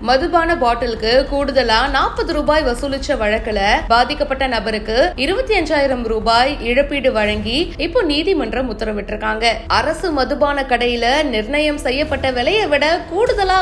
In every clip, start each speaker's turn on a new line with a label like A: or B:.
A: மதுபான பாட்டிலுக்கு கூடுதலா 40 ரூபாய் வசூலிச்ச வழக்குல பாதிக்கப்பட்ட நபருக்கு 25,000 ரூபாய் இழப்பீடு வழங்கி இப்போ நீதிமன்றம் உத்தரவிட்டிருக்காங்க. அரசு மதுபான கடையில நிர்ணயம் செய்யப்பட்ட விலையை விட கூடுதலா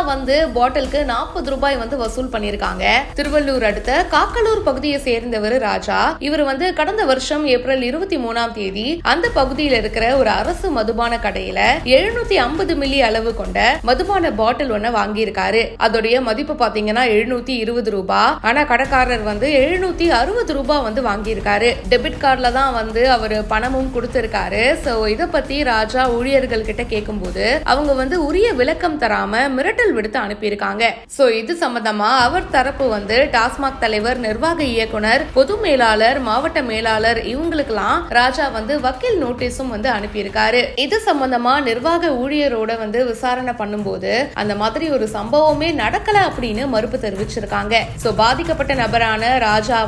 A: பாட்டிலுக்கு 40 ரூபாய் வசூல் பண்ணிருக்காங்க. திருவள்ளூர் அடுத்த காக்கலூர் பகுதியை சேர்ந்தவர் ராஜா. இவர் கடந்த வருஷம் ஏப்ரல் 23ஆம் தேதி அந்த பகுதியில் இருக்கிற ஒரு அரசு மதுபான கடையில 750 மில்லி அளவு கொண்ட மதுபான பாட்டில் ஒண்ணு வாங்கியிருக்காரு. அதோடைய மதிப்பு பாத்தீங்கன்னா 720 ரூபாய். ஆனா கடைக்காரர் 760 ரூபாய் வாங்கியிருக்காரு. டெபிட் கார்டுல தான் அவர் பணமும் கொடுத்திருக்காரு. சோ இத பத்தி ராஜா ஊழியர்கள் கிட்ட கேட்கும்போது அவங்க உரிய விளக்கம் தராம மிரட்டல் விடுத்து அனுப்பியிருக்காங்க. சோ இது சம்பந்தமா அவர் தரப்பு டாஸ்மாக் தலைவர், நிர்வாக இயக்குனர், பொது மேலாளர், மாவட்ட மேலாளர் இவங்களுக்கெல்லாம் ராஜா வக்கீல் நோட்டீஸும் அனுப்பியிருக்காரு. இது சம்பந்தமா நிர்வாக ஊழியரோட விசாரணை பண்ணும்போது அந்த மாதிரி ஒரு சம்பவமே நடக்கல அப்படின்னு மறுப்பு தெரிவிச்சிருக்காங்க. சோ பாதிக்கப்பட்ட நபரான ராஜா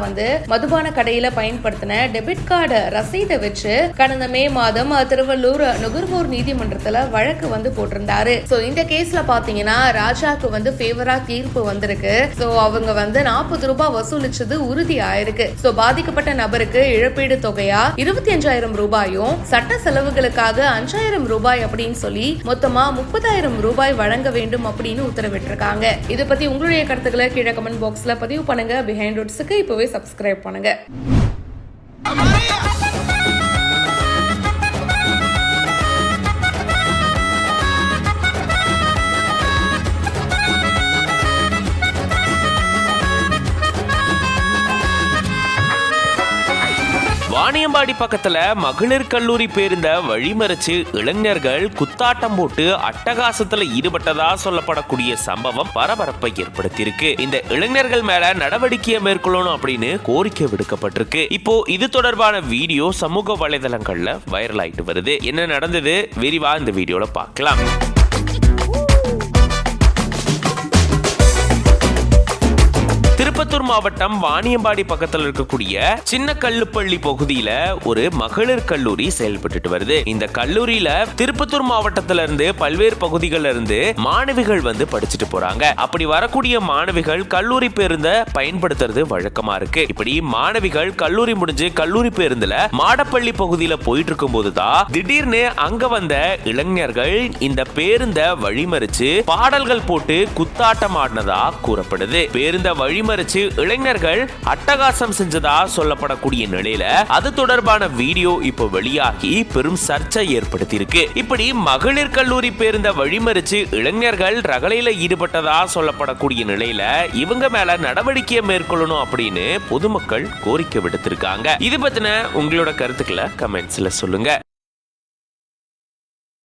A: மதுபான கடையில பயன்படுத்தின டெபிட் கார்டு ரசீதை வச்சு கடந்த மே மாதம் திருவள்ளூர் நுகர்வோர் நீதிமன்றத்துல வழக்கு போட்டிருந்தாரு. சோ இந்த கேஸ்ல பாத்தீங்கன்னா ராஜாக்கு ஃபேவரா தீர்ப்பு வந்திருக்கு. சோ அவங்க 40 ரூபாய் வசூலிச்சது உறுதி ஆயிருக்கு. சோ பாதிக்கப்பட்ட நபருக்கு இழப்பீடு தொகையா 25,000 ரூபாயும், சட்ட செலவுகளுக்காக 5,000 ரூபாய் அப்படின்னு சொல்லி மொத்தமா 30,000 ரூபாய் வழங்க வேண்டும் அப்படின்னு உத்தரவிட்டிருக்காங்க. இதை பத்தி உங்களுடைய கருத்துக்களை கீழே கமெண்ட் பாக்ஸ்ல பதிவு பண்ணுங்க. பிஹைண்ட் ரூட்ஸ்க்கு இப்பவே சப்ஸ்கிரைப் பண்ணுங்க.
B: வாணியம்பாடி பக்கத்துல மகளிர் கல்லூரி பேருந்த வழிமறிச்சு இளைஞர்கள் குத்தாட்டம் போட்டு அட்டகாசத்துல ஈடுபட்டதா சொல்லப்படக்கூடிய சம்பவம் பரபரப்பை ஏற்படுத்தியிருக்கு. இந்த இளைஞர்கள் மேல நடவடிக்கையை மேற்கொள்ளணும் அப்படின்னு கோரிக்கை விடுக்கப்பட்டிருக்கு. இப்போ இது தொடர்பான வீடியோ சமூக வலைதளங்கள்ல வைரல் ஆயிட்டு வருது. என்ன நடந்தது விரிவா இந்த வீடியோல பார்க்கலாம். திருப்பத்தூர் மாவட்டம் வாணியம்பாடி பக்கத்தில் இருக்கக்கூடிய சின்ன கல்லுப்பள்ளி பகுதியில ஒரு மகளிர் கல்லூரி செயல்பட்டு வருது. இந்த கல்லூரியில திருப்பத்தூர் மாவட்டத்தில இருந்து பல்வேறு பகுதிகளில் இருந்து மாணவிகள் படிச்சுட்டு போறாங்க. அப்படி வரக்கூடிய மாணவிகள் கல்லூரி பேருந்த பயன்படுத்துறது வழக்கமா இருக்கு. இப்படி மாணவிகள் கல்லூரி முடிஞ்சு கல்லூரி பேருந்துல மாடப்பள்ளி பகுதியில போயிட்டு இருக்கும் போதுதான் திடீர்னு அங்க வந்த இளைஞர்கள் இந்த பேருந்த வழிமறிச்சு பாடல்கள் போட்டு குத்தாட்டம் ஆடினதா கூறப்படுது. பேருந்த வழிமறிச்சு இளைஞர்கள் அட்டகாசம் செஞ்சதா சொல்லப்படக்கூடிய நிலையில அது தொடர்பான வீடியோ இப்போ வெளியாகி பெரும் சர்ச்சை ஏற்படுத்தியிருக்கு. இப்படி மகளிர் கல்லூரி பேருந்த வழிமறிச்சு இளைஞர்கள் ரகளையில ஈடுபட்டதா சொல்லப்படக்கூடிய நிலையில இவங்க மேல நடவடிக்கையை மேற்கொள்ளணும் அப்படின்னு பொதுமக்கள் கோரிக்கை விடுத்திருக்காங்க. இது பத்தின உங்களோட கருத்துக்களை கமெண்ட்ஸ்ல சொல்லுங்க.